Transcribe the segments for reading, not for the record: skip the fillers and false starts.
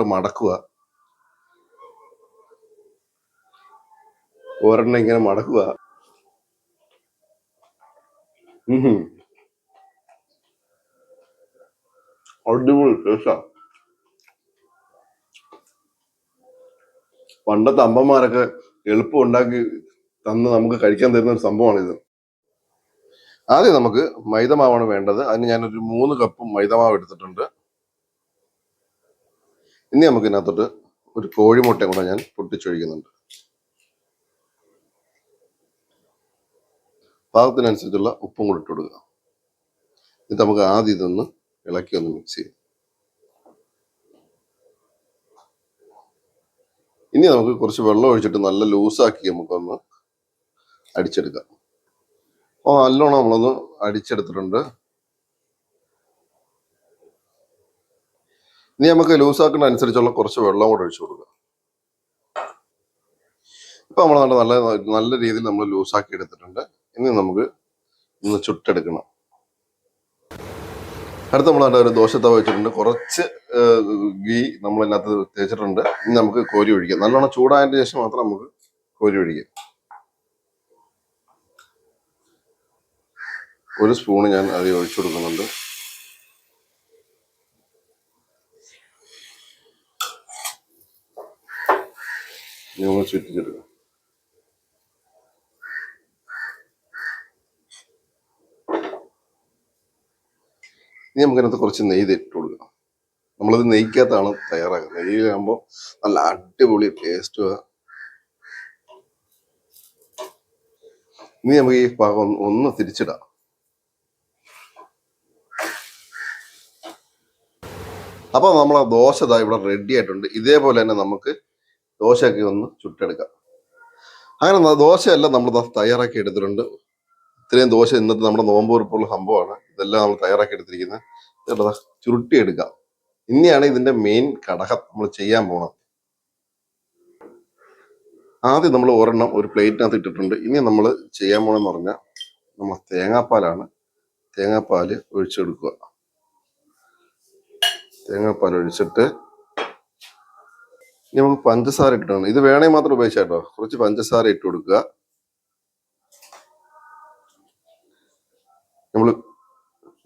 ഇവിടെ മടക്കുക. ഒരെണ്ണം ഇങ്ങനെ മടക്കുക. അടിപൊളി ടേസ്റ്റാ. പണ്ടത്തെ അമ്മമാരൊക്കെ എളുപ്പം ഉണ്ടാക്കി തന്ന് നമുക്ക് കഴിക്കാൻ തരുന്ന ഒരു സംഭവമാണിത്. ആദ്യം നമുക്ക് മൈദമാവാണ് വേണ്ടത്. അതിന് ഞാനൊരു 3 കപ്പ് മൈദമാവ് എടുത്തിട്ടുണ്ട്. ഇനി നമുക്ക് ഇതിനകത്തോട്ട് ഒരു കോഴിമുട്ടയും കൂടെ ഞാൻ പൊട്ടിച്ചൊഴിക്കുന്നുണ്ട്. പാകത്തിനനുസരിച്ചുള്ള ഉപ്പും കൂടെ ഇട്ട് കൊടുക്കുക. എന്നിട്ട് നമുക്ക് ആദ്യം ഇതൊന്ന് ഇളക്കി ഒന്ന് മിക്സ് ചെയ്യും. ഇനി നമുക്ക് കുറച്ച് വെള്ളം ഒഴിച്ചിട്ട് നല്ല ലൂസാക്കി നമുക്കൊന്ന് അടിച്ചെടുക്കാം. അപ്പോൾ നല്ലോണം നമ്മളൊന്ന് അടിച്ചെടുത്തിട്ടുണ്ട്. ഇനി നമുക്ക് ലൂസാക്കുന്ന അനുസരിച്ചുള്ള കുറച്ച് വെള്ളം കൂടെ ഒഴിച്ചു കൊടുക്കുക. ഇപ്പൊ നമ്മൾ നല്ല രീതിയിൽ നമ്മൾ ലൂസാക്കി എടുത്തിട്ടുണ്ട്. ഇനി നമുക്ക് ഒന്ന് ചുട്ടെടുക്കണം. അടുത്ത നമ്മൾ ഒരു ദോശത്തവ വെച്ചിട്ടുണ്ട്. കുറച്ച് ഗീ നമ്മൾ അതിനകത്ത് തേച്ചിട്ടുണ്ട്. ഇനി നമുക്ക് കോരി ഒഴിക്കാം. നല്ലോണം ചൂടായതിന് ശേഷം മാത്രം നമുക്ക് കോരി ഒഴിക്കാം. 1 സ്പൂണ് ഞാൻ അതിൽ ഒഴിച്ചു കൊടുക്കുന്നുണ്ട്. നമ്മൾ ചുറ്റിച്ചെടുക്കാം. ഇനി നമുക്കതിനകത്ത് കുറച്ച് നെയ്യ് ഇട്ട് കൊടുക്കാം. നമ്മളത് നെയ്ക്കകത്താണ് തയ്യാറാക്കുന്നത്. നെയ്യിലാകുമ്പോൾ നല്ല അടിപൊളി ടേസ്റ്റ്. ഇനി നമുക്ക് ഈ പാകം ഒന്ന് തിരിച്ചിടാം. അപ്പൊ നമ്മളെ ദോശ ഇവിടെ റെഡി ആയിട്ടുണ്ട്. ഇതേപോലെ തന്നെ നമുക്ക് ദോശയൊക്കെ ഒന്ന് ചുട്ടെടുക്കാം. അങ്ങനെ ദോശയെല്ലാം നമ്മൾ തയ്യാറാക്കി എടുത്തിട്ടുണ്ട്. ഇത്രയും ദോശ ഇന്നത്തെ നമ്മുടെ നോമ്പുറപ്പുള്ള സംഭവമാണ്. ഇതെല്ലാം നമ്മൾ തയ്യാറാക്കി എടുത്തിരിക്കുന്നത്. ചുരുട്ടിയെടുക്കാം. ഇനിയാണ് ഇതിന്റെ മെയിൻ ഘടകം നമ്മൾ ചെയ്യാൻ പോണത്. ആദ്യം നമ്മൾ ഒരെണ്ണം ഒരു പ്ലേറ്റിനകത്ത് ഇട്ടിട്ടുണ്ട്. ഇനി നമ്മൾ ചെയ്യാൻ പോണെന്ന് പറഞ്ഞാൽ നമ്മൾ തേങ്ങാപ്പാലാണ്. തേങ്ങാപ്പാൽ ഒഴിച്ചെടുക്കുക. തേങ്ങാപ്പാൽ ഒഴിച്ചിട്ട് ഇനി നമുക്ക് പഞ്ചസാര ഇട്ടിട്ടുണ്ട്. ഇത് വേണേ മാത്രം ഉപയോഗിച്ചാട്ടോ. കുറച്ച് പഞ്ചസാര ഇട്ട് കൊടുക്കുക. നമ്മൾ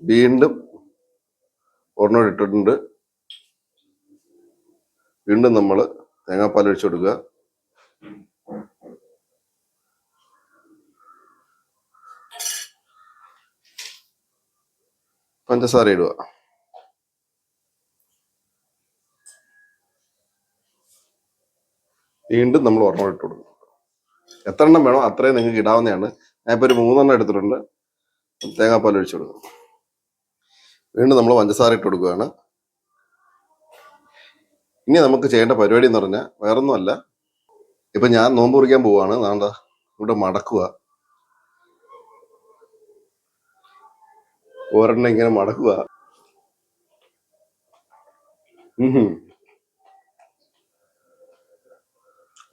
വീണ്ടും ഒരെണ്ണം ഇട്ടിട്ടുണ്ട്. വീണ്ടും നമ്മൾ തേങ്ങാപ്പാൽ ഒഴിച്ചു കൊടുക്കുക. പഞ്ചസാര ഇടുക. വീണ്ടും നമ്മൾ ഒരെണ്ണം ഇട്ട് കൊടുക്കും. എത്ര എണ്ണം വേണോ അത്രയും നിങ്ങൾക്ക് ഇടാവുന്നതാണ്. ഞാനിപ്പോൾ ഒരു 3 എണ്ണം എടുത്തിട്ടുണ്ട്. തേങ്ങാപ്പാൽ ഒഴിച്ചു കൊടുക്കും. വീണ്ടും നമ്മൾ പഞ്ചസാര ഇട്ട് കൊടുക്കുകയാണ്. ഇനി നമുക്ക് ചെയ്യേണ്ട പരിപാടി എന്ന് പറഞ്ഞാൽ വേറൊന്നുമല്ല. ഇപ്പൊ ഞാൻ നോമ്പ് കുറിക്കാൻ പോവാണ്. നാണ്ട ഇവിടെ മടക്കുക. ഒരെണ്ണം ഇങ്ങനെ മടക്കുക.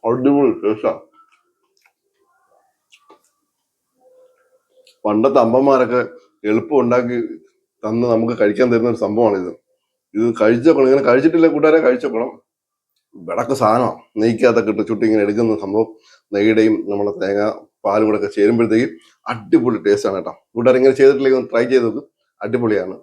അടിപൊളി ടേസ്റ്റാ. പണ്ടത്തെ അമ്മമാരൊക്കെ എളുപ്പം ഉണ്ടാക്കി തന്ന് നമുക്ക് കഴിക്കാൻ തരുന്ന ഒരു സംഭവമാണിത്. ഇത് കഴിച്ചോക്കണം. ഇങ്ങനെ കഴിച്ചിട്ടില്ല കൂട്ടുകാരെ, കഴിച്ചോക്കണം. വിടക്ക് സാധനം നെയ്ക്കകത്തൊക്കെ ഇട്ട് ചുട്ടി ഇങ്ങനെ എടുക്കുന്ന സംഭവം. നെയ്യുടെയും നമ്മളെ തേങ്ങ പാലും കൂടെ ഒക്കെ ചേരുമ്പോഴത്തേക്കും അടിപൊളി ടേസ്റ്റ് ആണ് കേട്ടോ. കൂട്ടുകാർ ഇങ്ങനെ ചെയ്തിട്ടില്ലെങ്കിൽ ഒന്ന് ട്രൈ ചെയ്ത് നോക്ക്. അടിപൊളിയാണ്.